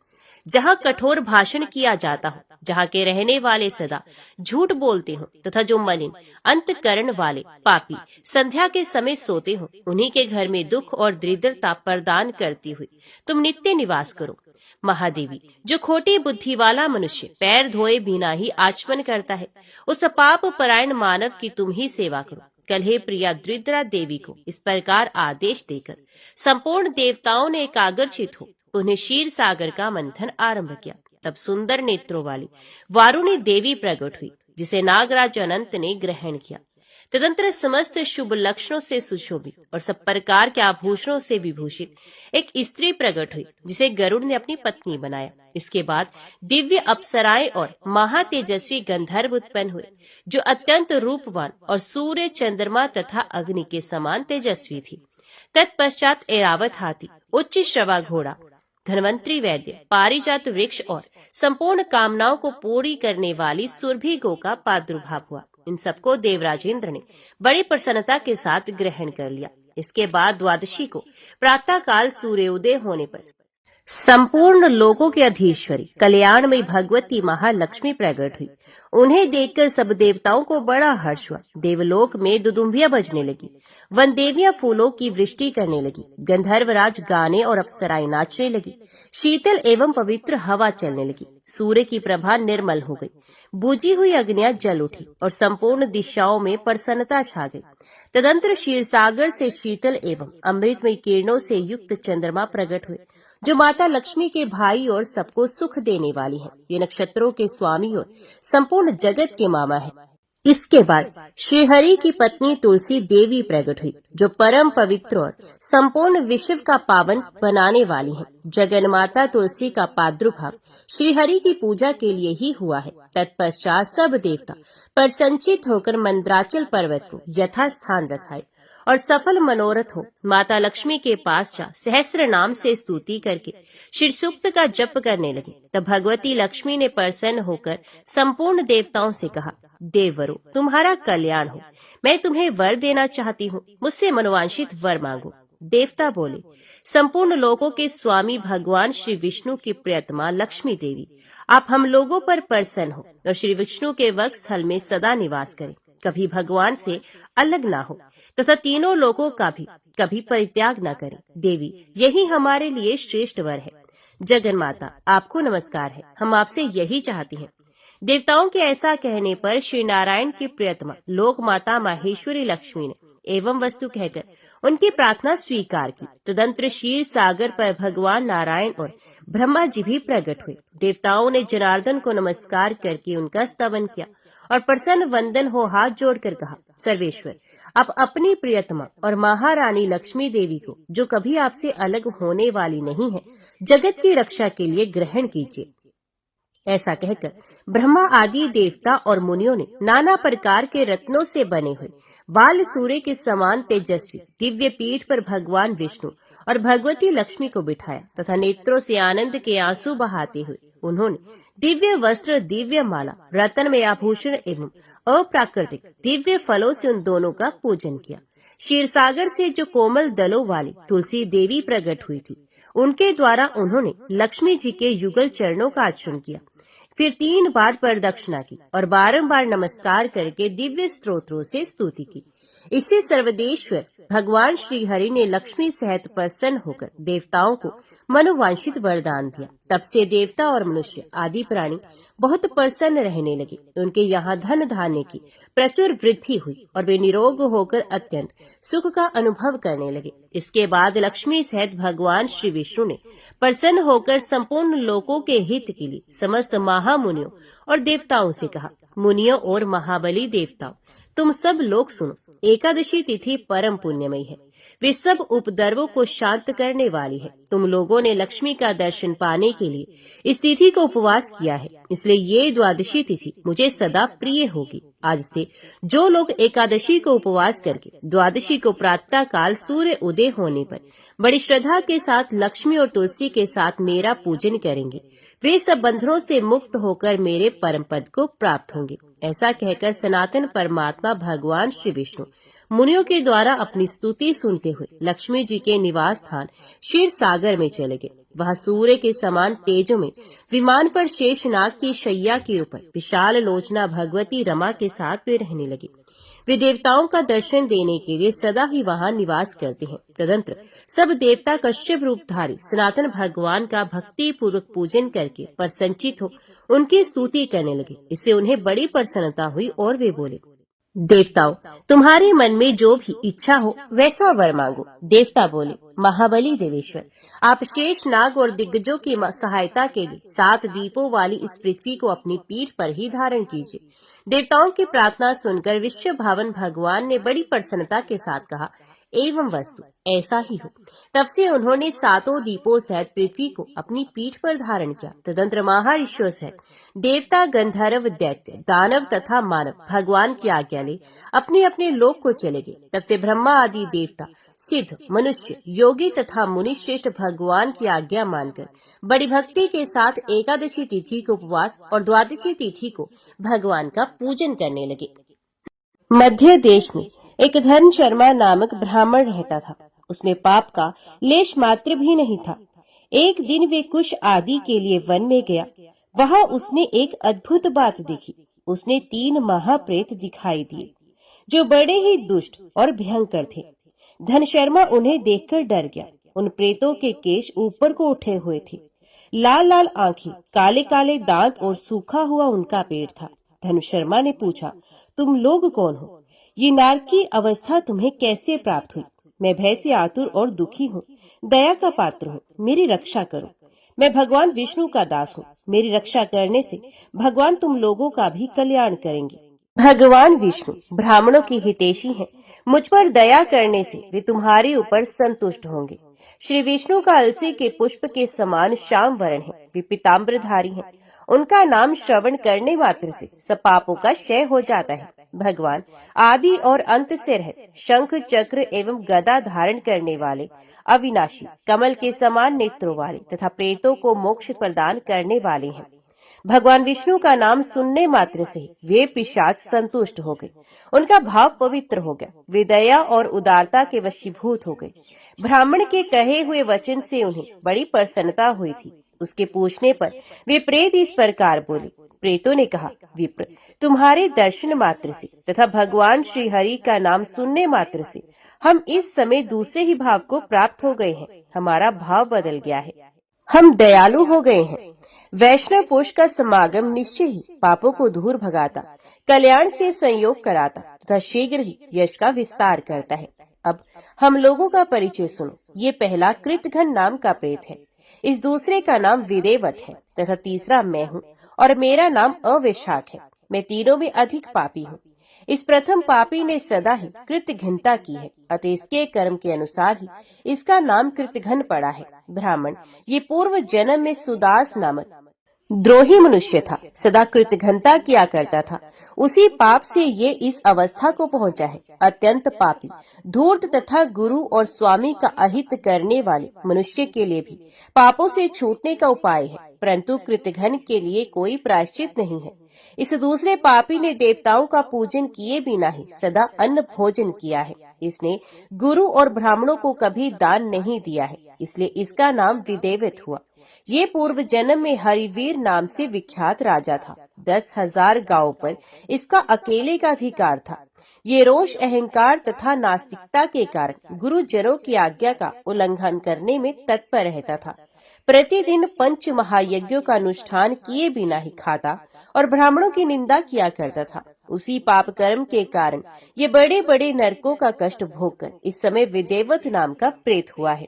Speaker 1: जहाँ कठोर भाषण किया जाता हो, जहाँ के रहने वाले सदा झूठ बोलते हो तथा जो मलिन अंतकरण वाले पापी संध्या के समय सोते हो, उन्हीं के घर में दुख और दरिद्रता प्रदान करती हुई तुम नित्य निवास करो। महादेवी, जो खोटी बुद्धि वाला मनुष्य पैर धोए बिना ही आचमन करता है, उस पाप परायण मानव की तुम ही सेवा करो। कलहे प्रिया दरिद्रा देवी को इस प्रकार आदेश देकर संपूर्ण देवताओं ने एकाग्रचित हो उन्हें क्षीर सागर का मंथन आरंभ किया। तब सुंदर नेत्रों वाली वारुणी देवी प्रकट हुई, जिसे नागराज अनंत ने ग्रहण किया। तदंतर समस्त शुभ लक्षणों से सुशोभित और सब प्रकार के आभूषणों से विभूषित एक स्त्री प्रकट हुई, जिसे गरुड़ ने अपनी पत्नी बनाया। इसके बाद दिव्य अप्सराएं और महातेजस्वी गंधर्व उत्पन्न हुए, जो अत्यंत रूपवान और सूर्य, चंद्रमा तथा अग्नि के समान तेजस्वी थी। तत्पश्चात ऐरावत हाथी, उच्च श्रवा घोड़ा, धन्वंतरी वैद्य, पारिजात वृक्ष और संपूर्ण कामनाओं को पूरी करने वाली सुरभि गो का प्रादुर्भाव हुआ। इन सबको देवराजेंद्र ने बड़ी प्रसन्नता के साथ ग्रहण कर लिया। इसके बाद द्वादशी को प्रातः काल सूर्योदय होने पर संपूर्ण लोकों के अधीश्वरी कल्याणमयी भगवती महालक्ष्मी प्रकट हुई। उन्हें देखकर सब देवताओं को बड़ा हर्ष हुआ। देवलोक में दुदुम्बियां बजने लगी, वनदेवियां फूलों की वृष्टि करने लगी, गंधर्वराज गाने और अप्सराएं नाचने लगी, शीतल एवं पवित्र हवा चलने लगी, सूर्य की प्रभा निर्मल हो गई, बुझी हुई अग्नियां जल उठी और संपूर्ण दिशाओं में प्रसन्नता छा गई। तदंतर क्षीरसागर से शीतल एवं अमृतमय किरणों से युक्त चंद्रमा प्रकट हुए, जो माता लक्ष्मी के भाई और सबको सुख देने वाली हैं। ये नक्षत्रों के स्वामी और संपूर्ण जगत के मामा है। इसके बाद श्रीहरि की पत्नी तुलसी देवी प्रकट हुई, जो परम पवित्र और संपूर्ण विश्व का पावन बनाने वाली हैं। जगन माता तुलसी का प्रादुर्भाव श्रीहरि की पूजा के लिए ही हुआ है। तत्पश्चात सब देवता प्रसन्नचित्त होकर मंद्राचल पर्वत को यथास्थान रखाए और सफल मनोरथ हो माता लक्ष्मी के पास जा सहस्र नाम से स्तुति करके शिव सूक्त का जप करने लगे। तब भगवती लक्ष्मी ने प्रसन्न होकर संपूर्ण देवताओं से कहा, देववरों, तुम्हारा कल्याण हो। मैं तुम्हें वर देना चाहती हूँ, मुझसे मनोवांछित वर मांगो। देवता बोले, संपूर्ण लोकों के स्वामी भगवान श्री विष्णु की प्रियतमा लक्ष्मी देवी, आप हम लोगों पर प्रसन्न हो और श्री विष्णु के वक्ष स्थल में सदा निवास करें, कभी भगवान से अलग ना हो तथा तीनों लोकों का भी कभी परित्याग न करें। देवी, यही हमारे लिए श्रेष्ठ वर है। जगन माता, आपको नमस्कार है, हम आपसे यही चाहती हैं। देवताओं के ऐसा कहने पर श्री नारायण की प्रियतमा लोक माता माहेश्वरी लक्ष्मी ने एवं वस्तु कहकर उनकी प्रार्थना स्वीकार की। तदंतर क्षीर सागर पर भगवान नारायण और ब्रह्मा जी भी प्रकट हुए। देवताओं ने जनार्दन को नमस्कार करके उनका स्तवन किया और प्रसन्न वंदन हो हाथ जोड़कर कहा, सर्वेश्वर, आप अपनी प्रियतमा और महारानी लक्ष्मी देवी को, जो कभी आपसे अलग होने वाली नहीं है, जगत की रक्षा के लिए ग्रहण कीजिए। ऐसा कहकर ब्रह्मा आदि देवता और मुनियों ने नाना प्रकार के रत्नों से बने हुए बाल सूर्य के समान तेजस्वी दिव्य पीठ पर भगवान विष्णु और भगवती लक्ष्मी को बिठाया तथा नेत्रों से आनंद के आंसू बहाते हुए उन्होंने दिव्य वस्त्र, दिव्य माला, रत्न में आभूषण एवं अप्राकृतिक दिव्य फलों से उन दोनों का पूजन किया। क्षीरसागर से जो कोमल दलों वाली तुलसी देवी प्रकट हुई थी, उनके द्वारा उन्होंने लक्ष्मी जी के युगल चरणों का आचरण किया। फिर 3 बार प्रदक्षिणा की और बारंबार नमस्कार करके दिव्य स्तोत्रों से स्तुति की। इससे सर्वदेश्वर भगवान श्री हरि ने लक्ष्मी सहित प्रसन्न होकर देवताओं को मनोवांछित वरदान दिया। तब से देवता और मनुष्य आदि प्राणी बहुत प्रसन्न रहने लगे। उनके यहाँ धन धान्य की प्रचुर वृद्धि हुई और वे निरोग होकर अत्यंत सुख का अनुभव करने लगे। इसके बाद लक्ष्मी सहित भगवान श्री विष्णु ने प्रसन्न होकर संपूर्ण लोकों के हित के लिए समस्त महामुनियों और देवताओं से कहा, मुनियों और महाबली देवताओं, तुम सब लोग सुनो। एकादशी तिथि परम पुण्यमयी है, वे सब उपद्रवों को शांत करने वाली है। तुम लोगों ने लक्ष्मी का दर्शन पाने के लिए इस तिथि को उपवास किया है, इसलिए ये द्वादशी तिथि मुझे सदा प्रिय होगी। आज से जो लोग एकादशी को उपवास करके द्वादशी को प्रातः काल सूर्य उदय होने पर बड़ी श्रद्धा के साथ लक्ष्मी और तुलसी के साथ मेरा पूजन करेंगे, वे सब बंधनों से मुक्त होकर मेरे परम पद को प्राप्त होंगे। ऐसा कहकर सनातन परमात्मा भगवान श्री विष्णु मुनियों के द्वारा अपनी स्तुति सुनते हुए लक्ष्मी जी के निवास स्थान क्षीर सागर में चले गए। वहाँ सूर्य के समान तेजो में विमान पर शेषनाग की शैया के ऊपर विशाल लोचना भगवती रमा के साथ वे रहने लगे। वे देवताओं का दर्शन देने के लिए सदा ही वहाँ निवास करते हैं। तदंतर सब देवता कश्यप रूपधारी सनातन भगवान का भक्ति पूर्वक पूजन करके प्रसन्नचित्त हो उनकी स्तुति करने लगे। इससे उन्हें बड़ी प्रसन्नता हुई और वे बोले, देवताओं, तुम्हारे मन में जो भी इच्छा हो वैसा वर मांगो। देवता बोले, महाबली देवेश्वर, आप शेष नाग और दिग्गजों की सहायता के लिए 7 दीपों वाली इस पृथ्वी को अपनी पीठ पर ही धारण कीजिए। देवताओं की प्रार्थना सुनकर विश्व भावन भगवान ने बड़ी प्रसन्नता के साथ कहा, एवं वस्तु ऐसा ही हो। तब से उन्होंने 7 दीपों सहित पृथ्वी को अपनी पीठ पर धारण किया। तदंतर महर्षियों सहित देवता, गंधर्व, दैत्य, दानव तथा मानव भगवान की आज्ञा ले अपने अपने लोक को चले गए। तब से ब्रह्मा आदि देवता, सिद्ध, मनुष्य, योगी तथा मुनि श्रेष्ठ भगवान की आज्ञा मानकर बड़ी भक्ति के साथ एकादशी तिथि को उपवास और द्वादशी तिथि को भगवान का पूजन करने लगे। मध्य देश में एक धन शर्मा नामक ब्राह्मण रहता था। उसमें पाप का लेश मात्र भी नहीं था। एक दिन वे कुश आदि के लिए वन में गया। वहां उसने एक अद्भुत बात देखी। उसने 3 महाप्रेत दिखाई दिए जो बड़े ही दुष्ट और भयंकर थे। धन शर्मा उन्हें देखकर डर गया। उन प्रेतों के केश ऊपर को उठे हुए थे, लाल लाल आंखें, काले काले दांत और सूखा हुआ उनका पेट था। धन शर्मा ने पूछा, तुम लोग कौन हो? ये नारक की अवस्था तुम्हें कैसे प्राप्त हुई? मैं भय से आतुर और दुखी हूँ, दया का पात्र हूँ, मेरी रक्षा करो। मैं भगवान विष्णु का दास हूँ। मेरी रक्षा करने से भगवान तुम लोगों का भी कल्याण करेंगे। भगवान विष्णु ब्राह्मणों की हितैषी हैं। मुझ पर दया करने से वे तुम्हारे ऊपर संतुष्ट होंगे। श्री विष्णु का अलसी के पुष्प के समान श्याम वर्ण है। वे पीताम्बरधारी हैं। उनका नाम श्रवण करने मात्र से सब पापों का क्षय हो जाता है। भगवान आदि और अंत से रहित, शंख चक्र एवं गदा धारण करने वाले, अविनाशी, कमल के समान नेत्रों वाले तथा प्रेतों को मोक्ष प्रदान करने वाले हैं। भगवान विष्णु का नाम सुनने मात्र से वे पिशाच संतुष्ट हो गए। उनका भाव पवित्र हो गया। वे दया और उदारता के वशीभूत हो गए। ब्राह्मण के कहे हुए वचन से उन्हें बड़ी प्रसन्नता हुई थी। उसके पूछने पर वे प्रेत इस प्रकार बोले। प्रेतों ने कहा, विप्र, तुम्हारे दर्शन मात्र से तथा भगवान श्री हरि का नाम सुनने मात्र से हम इस समय दूसरे ही भाव को प्राप्त हो गए हैं। हमारा भाव बदल गया है। हम दयालु हो गए हैं। वैष्णव पुरुष का समागम निश्चय ही पापों को दूर भगाता, कल्याण से संयोग कराता तथा शीघ्र ही यश का विस्तार करता है। अब हम लोगों का परिचय सुनो। ये पहला कृतघ्न नाम का प्रेत है। इस दूसरे का नाम विदेवत है तथा तीसरा मैं हूँ और मेरा नाम अविशाख है। मैं तीनों में अधिक पापी हूँ। इस प्रथम पापी ने सदा ही कृतघ्नता की है, अतः इसके कर्म के अनुसार ही इसका नाम कृतघ्न पड़ा है। ब्राह्मण ये पूर्व जन्म में सुदास नामक द्रोही मनुष्य था, सदा कृतघ्नता किया करता था। उसी पाप से ये इस अवस्था को पहुंचा है। अत्यंत पापी, धूर्त तथा गुरु और स्वामी का अहित करने वाले मनुष्य के लिए भी पापों से छूटने का उपाय है, परंतु कृतघ्न के लिए कोई प्रायश्चित नहीं है। इस दूसरे पापी ने देवताओं का पूजन किए बिना ही सदा अन्न भोजन किया है। इसने गुरु और ब्राह्मणों को कभी दान नहीं दिया है, इसलिए इसका नाम विदेवत हुआ। ये पूर्व जन्म में हरिवीर नाम से विख्यात राजा था। 10,000 गांवों पर इसका अकेले का अधिकार था। ये रोष, अहंकार तथा नास्तिकता के कारण गुरुजनों की आज्ञा का उल्लंघन करने में तत्पर रहता था। प्रतिदिन 5 महायज्ञों का अनुष्ठान किए बिना ही खाता और ब्राह्मणों की निंदा किया करता था। उसी पाप कर्म के कारण ये बड़े बड़े नरकों का कष्ट भोगकर इस समय विदेवत नाम का प्रेत हुआ है।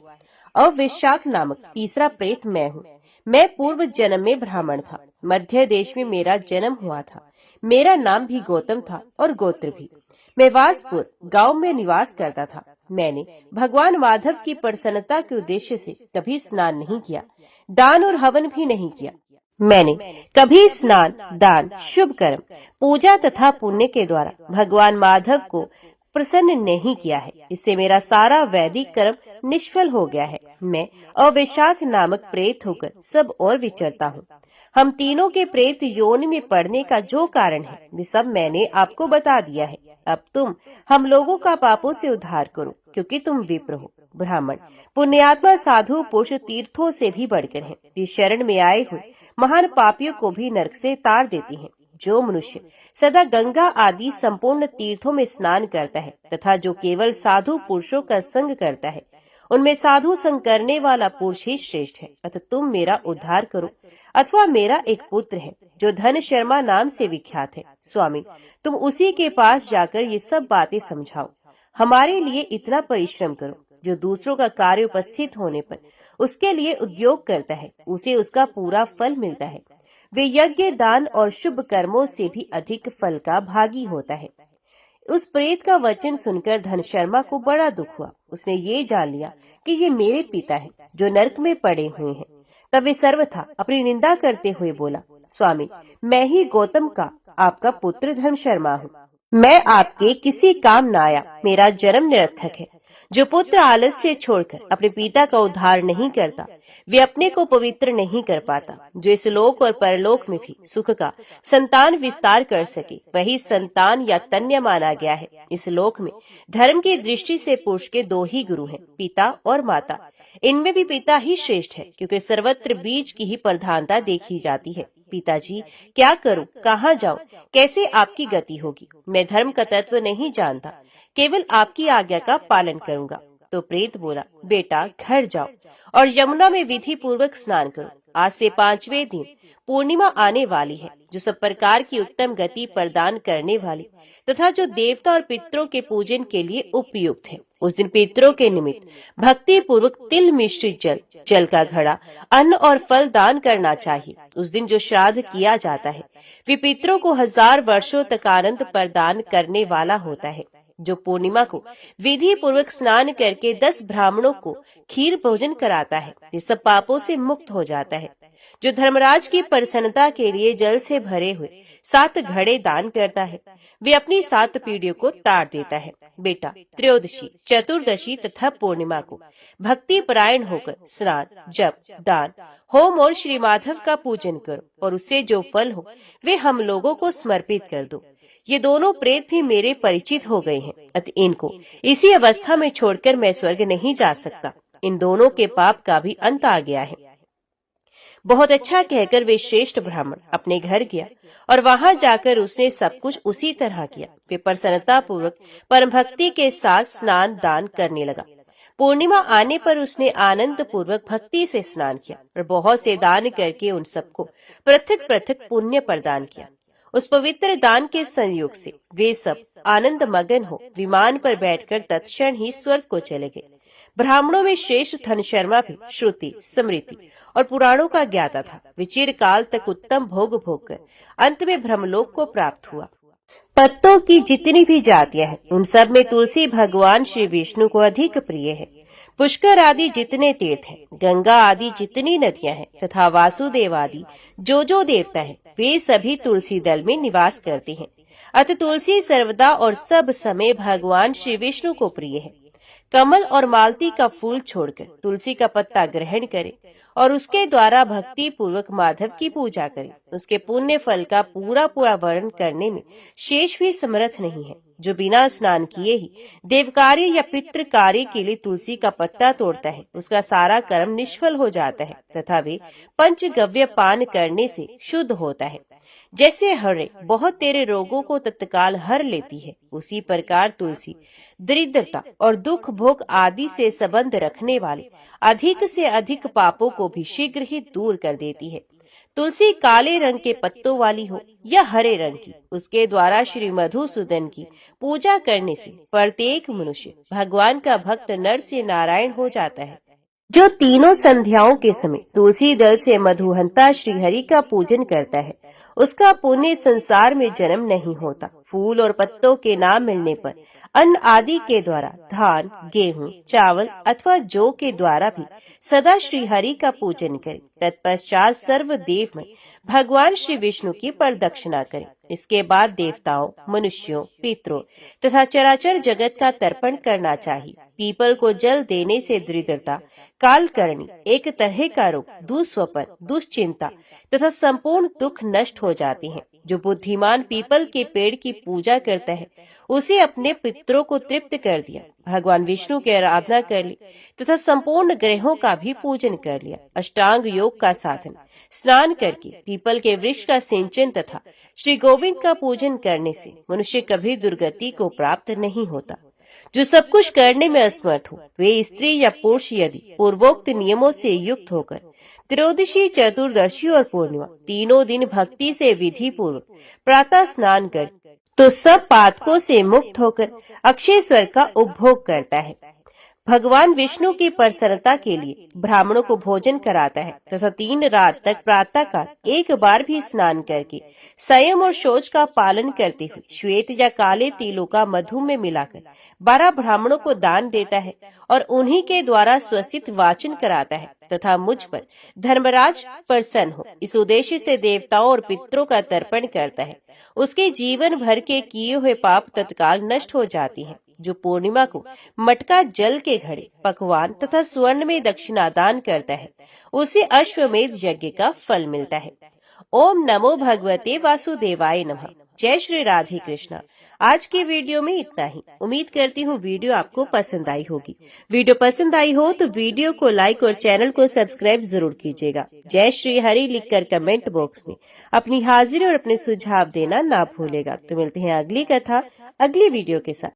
Speaker 1: अविशाख नामक तीसरा प्रेत मैं हूँ। मैं पूर्व जन्म में ब्राह्मण था। मध्य देश में मेरा जन्म हुआ था। मेरा नाम भी गौतम था और गोत्र भी। मैं वासपुर गांव में निवास करता था। मैंने भगवान माधव की प्रसन्नता के उद्देश्य से कभी स्नान नहीं किया, दान और हवन भी नहीं किया। मैंने कभी स्नान, दान, शुभ कर्म, पूजा तथा पुण्य के द्वारा भगवान माधव को प्रसन्न नहीं किया है। इससे मेरा सारा वैदिक कर्म निष्फल हो गया है। मैं अविशाख नामक प्रेत होकर सब और विचरता हूँ। हम तीनों के प्रेत योनि में पड़ने का जो कारण है वे सब मैंने आपको बता दिया है। अब तुम हम लोगों का पापों से उद्धार करो, क्योंकि तुम विप्र हो। ब्राह्मण पुण्यात्मा साधु पुरुष तीर्थों से भी बढ़कर हैं। वे शरण में आए हुए महान पापियों को भी नरक से तार देती हैं। जो मनुष्य सदा गंगा आदि संपूर्ण तीर्थों में स्नान करता है तथा जो केवल साधु पुरुषों का संग करता है, उनमें साधु संग करने वाला पुरुष ही श्रेष्ठ है। अतः तुम मेरा उद्धार करो। अथवा मेरा एक पुत्र है जो धन शर्मा नाम से विख्यात है। स्वामी, तुम उसी के पास जाकर ये सब बातें समझाओ। हमारे लिए इतना परिश्रम करो। जो दूसरों का कार्य उपस्थित होने पर उसके लिए उद्योग करता है, उसे उसका पूरा फल मिलता है। वे यज्ञ, दान और शुभ कर्मों से भी अधिक फल का भागी होता है। उस प्रेत का वचन सुनकर धनशर्मा को बड़ा दुख हुआ। उसने ये जान लिया कि ये मेरे पिता हैं जो नरक में पड़े हुए हैं। तब वे सर्वथा अपनी निंदा करते हुए बोला, स्वामी, मैं ही गौतम का आपका पुत्र धनशर्मा हूँ। मैं आपके किसी काम न आया, मेरा जन्म निरर्थक है। जो पुत्र आलस्य छोड़कर अपने पिता का उद्धार नहीं करता, वे अपने को पवित्र नहीं कर पाता। जो इस लोक और परलोक में भी सुख का संतान विस्तार कर सके, वही संतान या तन्य माना गया है। इस लोक में धर्म की दृष्टि से पुरुष के दो ही गुरु हैं, पिता और माता। इनमें भी पिता ही श्रेष्ठ है, क्योंकि सर्वत्र बीज की ही प्रधानता देखी जाती है। पिताजी, क्या करूं, कहाँ जाऊं, कैसे आपकी गति होगी? मैं धर्म का तत्व नहीं जानता, केवल आपकी आज्ञा का पालन करूंगा। तो प्रेत बोला, बेटा घर जाओ और यमुना में विधि पूर्वक स्नान करो। आज से 5वें दिन पूर्णिमा आने वाली है, जो सब प्रकार की उत्तम गति प्रदान करने वाली तथा जो देवता और पितरों के पूजन के लिए उपयुक्त है। उस दिन पितरों के निमित्त भक्ति पूर्वक तिल मिश्रित जल का घड़ा, अन्न और फल दान करना चाहिए। उस दिन जो श्राद्ध किया जाता है, वे पितरों को 1000 वर्षों तक आनंद प्रदान करने वाला होता है। जो पूर्णिमा को विधि पूर्वक स्नान करके 10 ब्राह्मणों को खीर भोजन कराता है, ये सब पापों से मुक्त हो जाता है। जो धर्मराज की प्रसन्नता के लिए जल से भरे हुए 7 घड़े दान करता है, वे अपनी 7 पीढ़ियों को तार देता है। बेटा, त्रयोदशी, चतुर्दशी तथा पूर्णिमा को भक्ति परायण होकर स्नान, जप, दान, होम और श्री माधव का पूजन करो और उससे जो फल हो वे हम लोगों को समर्पित कर दो। ये दोनों प्रेत भी मेरे परिचित हो गए हैं, अतः इनको इसी अवस्था में छोड़कर मैं स्वर्ग नहीं जा सकता। इन दोनों के पाप का भी अंत आ गया है। बहुत अच्छा कहकर वे श्रेष्ठ ब्राह्मण अपने घर गया और वहां जाकर उसने सब कुछ उसी तरह किया। वे प्रसन्नता पूर्वक परम भक्ति के साथ स्नान दान करने लगा। पूर्णिमा आने पर उसने आनंद पूर्वक भक्ति से स्नान किया और बहुत से दान करके उन सबको पृथक पृथक पुण्य प्रदान किया। उस पवित्र दान के संयोग से वे सब आनंद मगन हो विमान पर बैठकर तत्क्षण ही स्वर्ग को चले गए। ब्राह्मणों में श्रेष्ठ धनशर्मा भी श्रुति, स्मृति और पुराणों का ज्ञाता था। वे चिरकाल तक उत्तम भोग भोग कर अंत में ब्रह्मलोक को प्राप्त हुआ। पत्तों की जितनी भी जातियां हैं, उन सब में तुलसी भगवान श्री विष्णु को अधिक प्रिय है। पुष्कर आदि जितने तीर्थ हैं, गंगा आदि जितनी नदियां हैं तथा वासुदेव आदि जो देवता हैं, वे सभी तुलसी दल में निवास करते हैं। अतः तुलसी सर्वदा और सब समय भगवान श्री विष्णु को प्रिय है। कमल और मालती का फूल छोड़कर तुलसी का पत्ता ग्रहण करे और उसके द्वारा भक्ति पूर्वक माधव की पूजा करे। उसके पुण्य फल का पूरा वर्णन करने में शेष भी समर्थ नहीं है। जो बिना स्नान किए ही देव कार्य या पितृ कार्य के लिए तुलसी का पत्ता तोड़ता है, उसका सारा कर्म निष्फल हो जाता है तथा वे पंचगव्य पान करने से शुद्ध होता है। जैसे हरे बहुत तेरे रोगों को तत्काल हर लेती है, उसी प्रकार तुलसी दरिद्रता और दुख भोग आदि से संबंध रखने वाले अधिक से अधिक पापों को भी शीघ्र ही दूर कर देती है। तुलसी काले रंग के पत्तों वाली हो या हरे रंग की, उसके द्वारा श्री मधुसूदन की पूजा करने से प्रत्येक मनुष्य भगवान का भक्त नर से नारायण हो जाता है। जो तीनों संध्याओं के समय तुलसी दल से मधुहंता श्री हरि का पूजन करता है, उसका पुण्य संसार में जन्म नहीं होता। फूल और पत्तों के नाम मिलने पर अन्न आदि के द्वारा धान, गेहूं, चावल अथवा जौ के द्वारा भी सदा श्री हरि का पूजन करे। तत्पश्चात सर्व देव में भगवान श्री विष्णु की प्रदक्षिणा करे। इसके बाद देवताओं, मनुष्यों, पितरों तथा चराचर जगत का तर्पण करना चाहिए। पीपल को जल देने से दरिद्रता, कालकर्णी, एक तरह का रोग, दुस्वपन, दुश्चिंता तथा संपूर्ण दुख नष्ट हो जाते हैं। जो बुद्धिमान पीपल के पेड़ की पूजा करता है, उसे अपने पितरों को तृप्त कर दिया, भगवान विष्णु की आराधना कर ली तथा संपूर्ण ग्रहों का भी पूजन कर लिया। अष्टांग योग का साधन, स्नान करके पीपल के वृक्ष का सिंचन तथा श्री गोविंद का पूजन करने से मनुष्य कभी दुर्गति को प्राप्त नहीं होता। जो सब कुछ करने में असमर्थ हो, वे स्त्री या पुरुष यदि पूर्वोक्त नियमों से युक्त होकर त्रयोदशी, चतुर्दशी और पूर्णिमा तीनों दिन भक्ति से विधि पूर्वक प्रातः स्नान कर तो सब पातकों से मुक्त होकर अक्षय स्वर्ग का उपभोग करता है। भगवान विष्णु की प्रसन्नता के लिए ब्राह्मणों को भोजन कराता है तथा 3 रात तक प्रातःकाल एक बार भी स्नान करके संयम और शौच का पालन करते हुए श्वेत या काले तिलों का मधु में मिलाकर 12 ब्राह्मणों को दान देता है और उन्हीं के द्वारा स्वसित वाचन कराता है तथा मुझ पर धर्मराज प्रसन्न हो इस उद्देश्य से देवताओं और पितरों का तर्पण करता है। उसके जीवन भर के किए हुए पाप तत्काल नष्ट हो जाती हैं। जो पूर्णिमा को मटका जल के घड़े पकवान तथा स्वर्ण में दक्षिणादान करता है उसे अश्वमेध यज्ञ का फल मिलता है। ओम नमो भगवते वासुदेवाय नमः। जय श्री राधे कृष्णा। आज के वीडियो में इतना ही। उम्मीद करती हूँ वीडियो आपको पसंद आई होगी। वीडियो पसंद आई हो तो वीडियो को लाइक और चैनल को सब्सक्राइब जरूर कीजिएगा। जय श्री हरि लिखकर कमेंट बॉक्स में अपनी हाजिरी और अपने सुझाव देना ना भूलेगा। तो मिलते हैं अगली कथा अगली वीडियो के साथ।